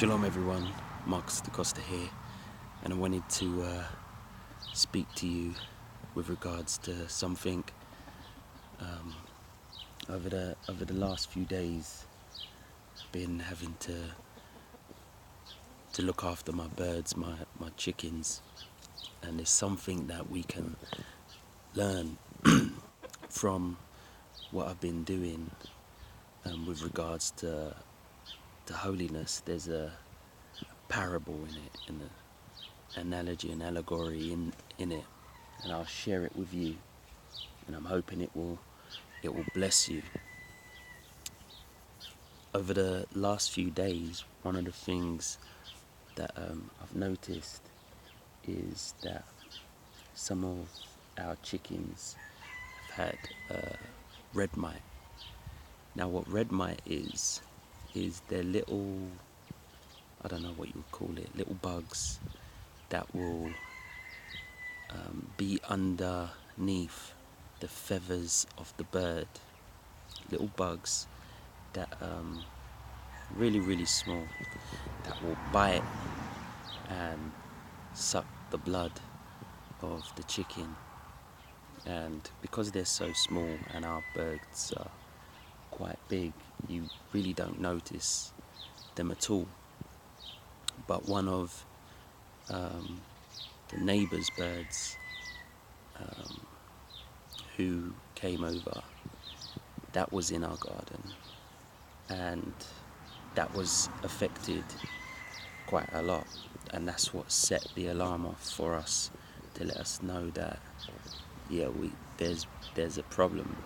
Shalom everyone, Marcus da Costa here, and I wanted to speak to you with regards to something. Over the last few days, I've been having to look after my birds, my chickens, and there's something that we can learn from what I've been doing with regards to holiness. There's a parable in it, and an analogy, an allegory in it, and I'll share it with you, and I'm hoping it will bless you. Over the last few days, one of the things that I've noticed is that some of our chickens have had red mite. Now what red mite is they're little, I don't know what you would call it, little bugs that will be underneath the feathers of the bird. Little bugs that really small, that will bite and suck the blood of the chicken. And because they're so small and our birds are quite big, you really don't notice them at all. But one of the neighbour's birds who came over, that was in our garden, and that was affected quite a lot, and that's what set the alarm off for us to let us know that there's a problem.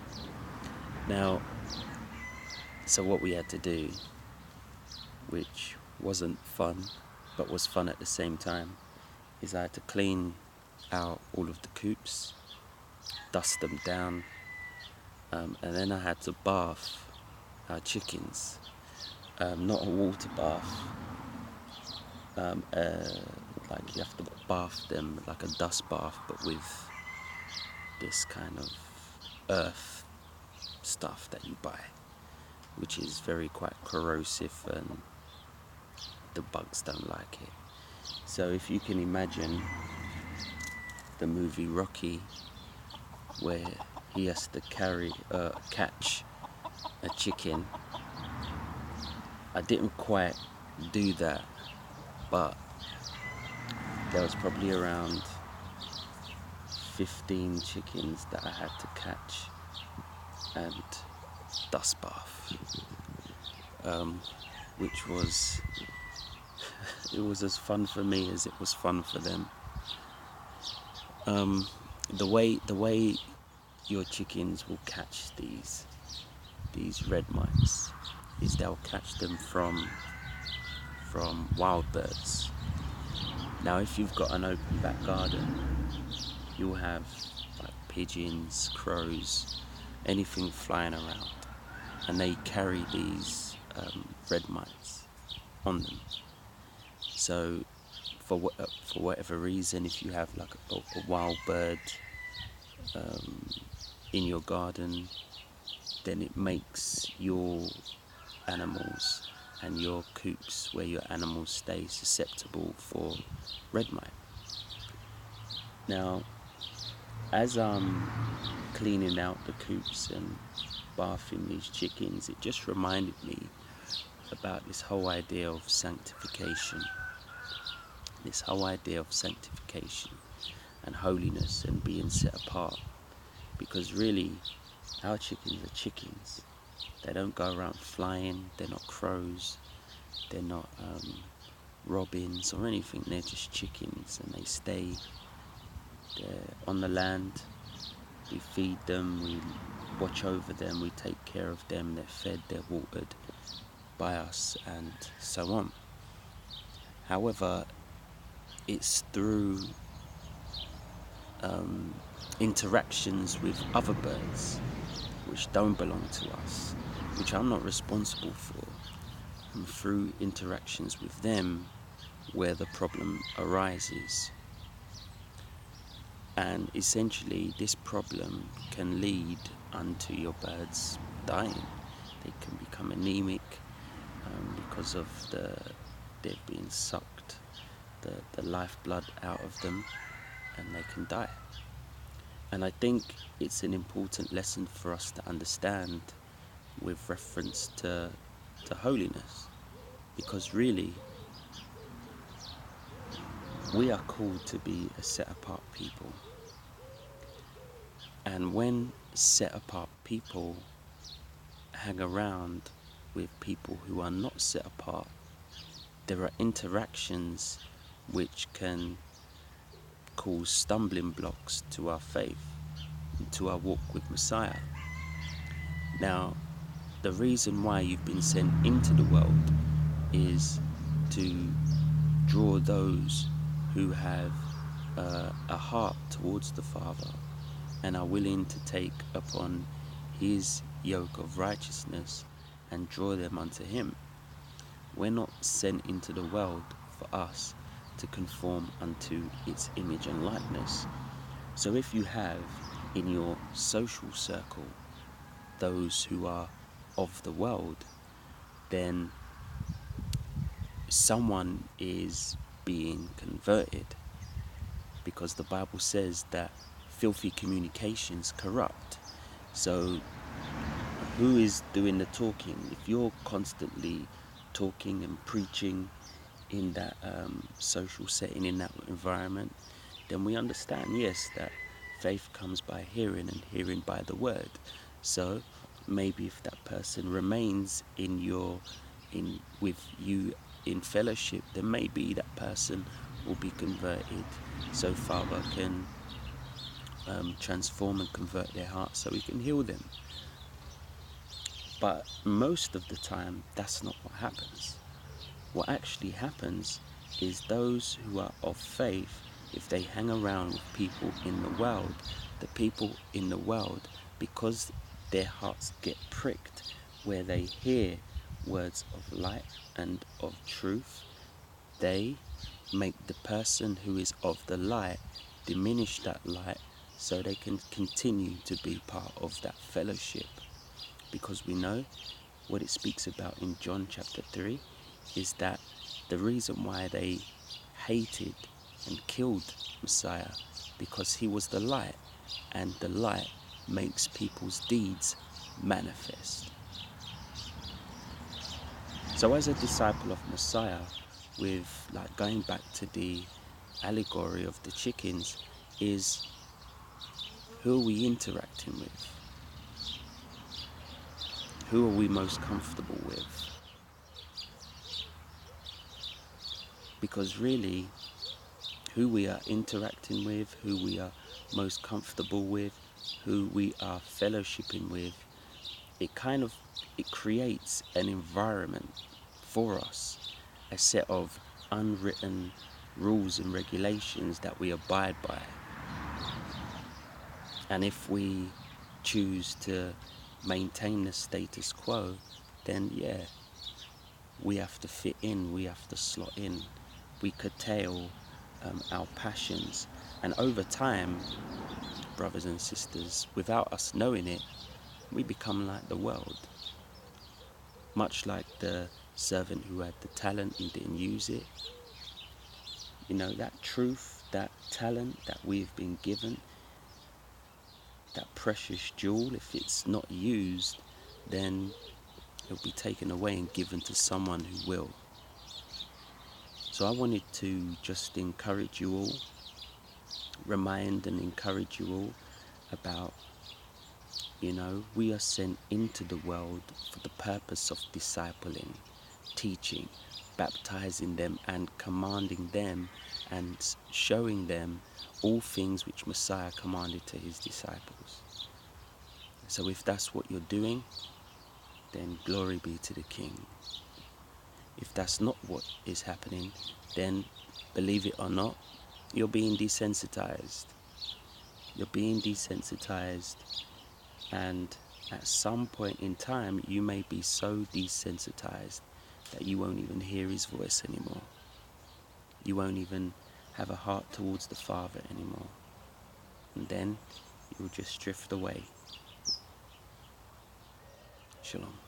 Now, so what we had to do, which wasn't fun but was fun at the same time, is I had to clean out all of the coops, dust them down, and then I had to bath our chickens. Not a water bath, like you have to bath them like a dust bath, but with this kind of earth stuff that you buy, which is quite corrosive, and the bugs don't like it. So if you can imagine the movie Rocky, where he has to catch a chicken, I didn't quite do that, but there was probably around 15 chickens that I had to catch and dust bath, which was it was as fun for me as it was fun for them. The way your chickens will catch these red mites is they'll catch them from wild birds. Now, if you've got an open back garden, you'll have like pigeons, crows, anything flying around, and they carry these red mites on them. So for whatever reason, if you have like a wild bird in your garden, then it makes your animals and your coops where your animals stay susceptible for red mite. Now, as I'm cleaning out the coops and bathing these chickens, it just reminded me about this whole idea of sanctification. This whole idea of sanctification and holiness and being set apart. Because really, our chickens are chickens. They don't go around flying, they're not crows, they're not robins or anything, they're just chickens, and they stay there on the land. We feed them, we watch over them, we take care of them, they're fed, they're watered by us, and so on. However, it's through interactions with other birds which don't belong to us, which I'm not responsible for, and through interactions with them where the problem arises. And essentially this problem can lead unto your birds dying. They can become anemic because of they've been sucked the lifeblood out of them, and they can die. And I think it's an important lesson for us to understand with reference to holiness, because really we are called to be a set apart people. And when set apart people hang around with people who are not set apart, there are interactions which can cause stumbling blocks to our faith, to our walk with Messiah. Now, the reason why you've been sent into the world is to draw those who have a heart towards the Father and are willing to take upon his yoke of righteousness and draw them unto him. We're not sent into the world for us to conform unto its image and likeness. So if you have in your social circle those who are of the world, then someone is being converted, because the Bible says that filthy communications corrupt. So who is doing the talking? If you're constantly talking and preaching in that social setting, in that environment, then we understand, yes, that faith comes by hearing and hearing by the word. So maybe if that person remains with you in fellowship, then maybe that person will be converted, so Father can transform and convert their heart so he can heal them. But most of the time, that's not what happens. What actually happens is those who are of faith, if they hang around with people in the world, the people in the world, because their hearts get pricked where they hear words of light and of truth, they make the person who is of the light diminish that light so they can continue to be part of that fellowship. Because we know what it speaks about in John chapter 3 is that the reason why they hated and killed Messiah, because he was the light, and the light makes people's deeds manifest. So as a disciple of Messiah, with like going back to the allegory of the chickens, is who are we interacting with? Who are we most comfortable with? Because really, who we are interacting with, who we are most comfortable with, who we are fellowshipping with, it creates an environment for us, a set of unwritten rules and regulations that we abide by. And if we choose to maintain the status quo, then yeah, we have to fit in, we have to slot in, we curtail our passions. And over time, brothers and sisters, without us knowing it, we become like the world. Much like the servant who had the talent and didn't use it. You know, that truth, that talent that we've been given, that precious jewel, if it's not used, then it'll be taken away and given to someone who will. So I wanted to just encourage you all, remind and encourage you all about, you know, we are sent into the world for the purpose of discipling, teaching, baptizing them and commanding them and showing them all things which Messiah commanded to his disciples. So if that's what you're doing, then glory be to the King. If that's not what is happening, then believe it or not, you're being desensitized. You're being desensitized, and at some point in time you may be so desensitized that you won't even hear his voice anymore. You won't even have a heart towards the Father anymore. And then you'll just drift away. Shalom.